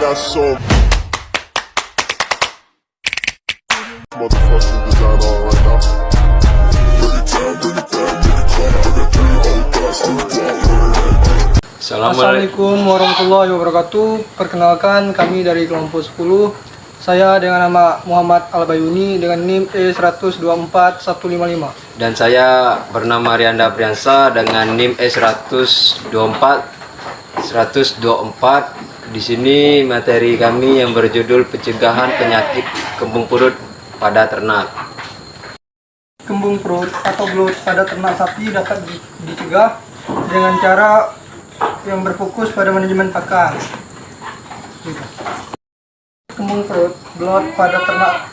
got so motherfucking design on right now. Bring it down, bring it down, bring it down. I got 3 old guys to Assalamualaikum warahmatullahi wabarakatuh. Perkenalkan, kami dari kelompok 10. Saya dengan nama Muhammad Albayuni dengan NIM E124155. Dan saya bernama Rianda Priansa dengan NIM E124. Di sini materi kami yang berjudul pencegahan penyakit kembung perut pada ternak. Kembung perut atau bloat pada ternak sapi dapat dicegah dengan cara yang berfokus pada manajemen pakan. Kembung perut, bloat pada ternak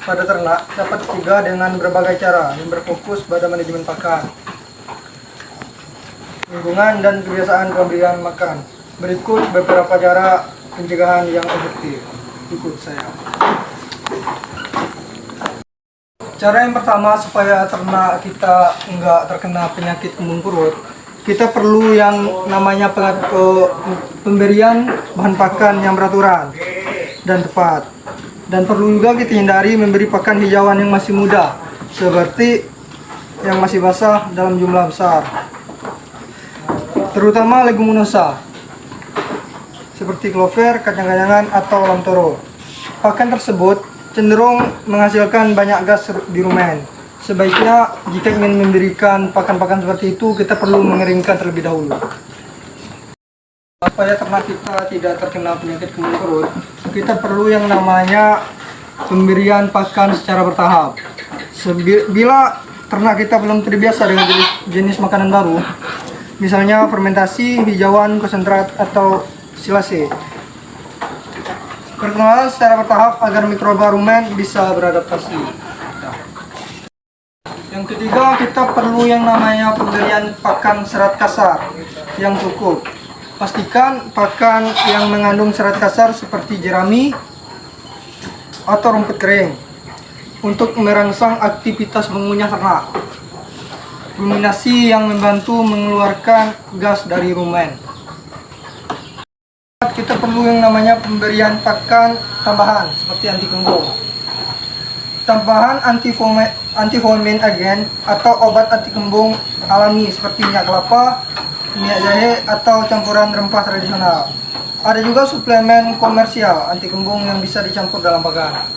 dapat dicegah dengan berbagai cara yang berfokus pada manajemen pakan, lingkungan dan kebiasaan pemberian makan. Berikut beberapa cara pencegahan yang efektif. Ikut saya. Cara yang pertama supaya ternak kita enggak terkena penyakit kembung perut, kita perlu yang namanya pemberian bahan pakan yang beraturan dan tepat. Dan perlu juga kita hindari memberi pakan hijauan yang masih muda, seperti yang masih basah dalam jumlah besar, terutama leguminosa seperti klover, kacang-kacangan, atau lamtoro. Pakan tersebut cenderung menghasilkan banyak gas di rumen. Sebaiknya jika ingin memberikan pakan-pakan seperti itu, kita perlu mengeringkan terlebih dahulu. Supaya ternak kita tidak terkena penyakit kembung perut, kita perlu yang namanya pemberian pakan secara bertahap. Bila ternak kita belum terbiasa dengan jenis makanan baru, misalnya fermentasi, hijauan, konsentrat, atau silase, perkenalan secara bertahap agar mikroba rumen bisa beradaptasi. Yang ketiga, kita perlu yang namanya pemberian pakan serat kasar yang cukup. Pastikan pakan yang mengandung serat kasar seperti jerami atau rumput kering untuk merangsang aktivitas mengunyah ternak. Ruminasi yang membantu mengeluarkan gas dari rumen. Kita perlu yang namanya pemberian pakan tambahan seperti anti kembung, tambahan antifomin agen atau obat anti kembung alami seperti minyak kelapa, minyak jahe, atau campuran rempah tradisional. Ada juga suplemen komersial anti kembung yang bisa dicampur dalam pakan.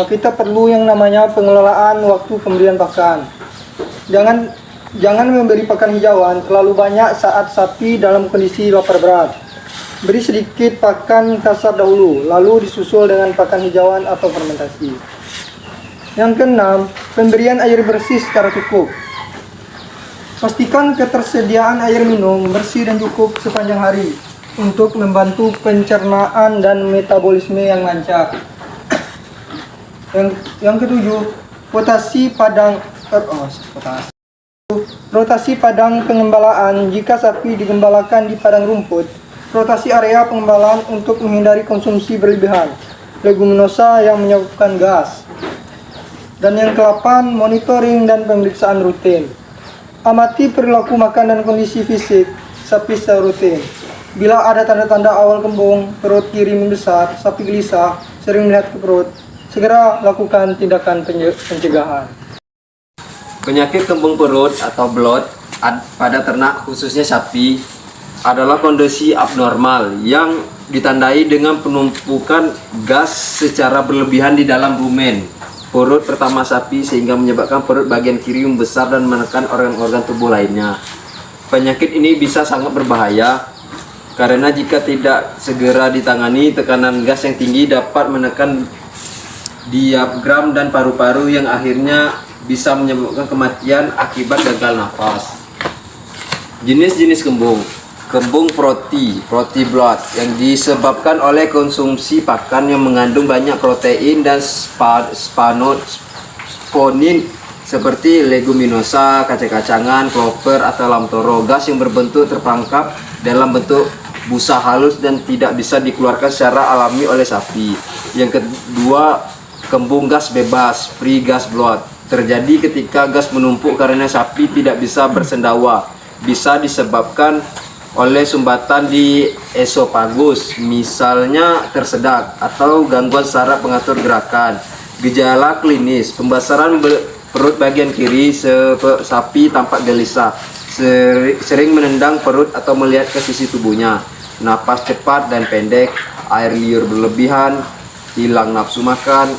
Kita perlu yang namanya pengelolaan waktu pemberian pakan. Jangan memberi pakan hijauan terlalu banyak saat sapi dalam kondisi lapar berat. Beri sedikit pakan kasar dahulu, lalu disusul dengan pakan hijauan atau fermentasi. Yang keenam, pemberian air bersih secara cukup. Pastikan ketersediaan air minum bersih dan cukup sepanjang hari untuk membantu pencernaan dan metabolisme yang lancar. Yang ketujuh, rotasi padang pengembalaan. Jika sapi digembalakan di padang rumput, rotasi area pengembalaan untuk menghindari konsumsi berlebihan leguminosa yang menyebabkan gas. Dan yang ke-8, monitoring dan pemeriksaan rutin. Amati perilaku makan dan kondisi fisik sapi secara rutin. Bila ada tanda-tanda awal kembung, perut kiri membesar, sapi gelisah, sering melihat ke perut, segera lakukan tindakan pencegahan. Penyakit kembung perut atau bloat pada ternak khususnya sapi adalah kondisi abnormal yang ditandai dengan penumpukan gas secara berlebihan di dalam rumen perut pertama sapi sehingga menyebabkan perut bagian kiri membesar dan menekan organ-organ tubuh lainnya. Penyakit ini bisa sangat berbahaya karena jika tidak segera ditangani, tekanan gas yang tinggi dapat menekan diafragma dan paru-paru yang akhirnya bisa menyebabkan kematian akibat gagal nafas. Jenis-jenis kembung proti bloat yang disebabkan oleh konsumsi pakan yang mengandung banyak protein dan sponin seperti leguminosa, kacang-kacangan, klover, atau lamtoro. Gas yang berbentuk terperangkap dalam bentuk busa halus dan tidak bisa dikeluarkan secara alami oleh sapi. Yang kedua, kembung gas bebas, free gas bloat, terjadi ketika gas menumpuk karena sapi tidak bisa bersendawa. Bisa disebabkan oleh sumbatan di esofagus, misalnya tersedak atau gangguan saraf pengatur gerakan. Gejala klinis, pembasaran perut bagian kiri sapi tampak gelisah, sering menendang perut atau melihat ke sisi tubuhnya, napas cepat dan pendek, air liur berlebihan, hilang nafsu makan,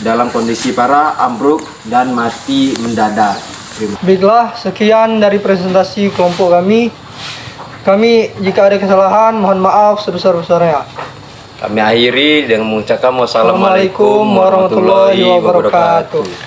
dalam kondisi parah, ambruk, dan mati mendadak. Baiklah, sekian dari presentasi kelompok kami. Jika ada kesalahan, mohon maaf sebesar-besarnya. Kami akhiri dengan mengucapkan wassalamualaikum Assalamualaikum warahmatullahi wabarakatuh.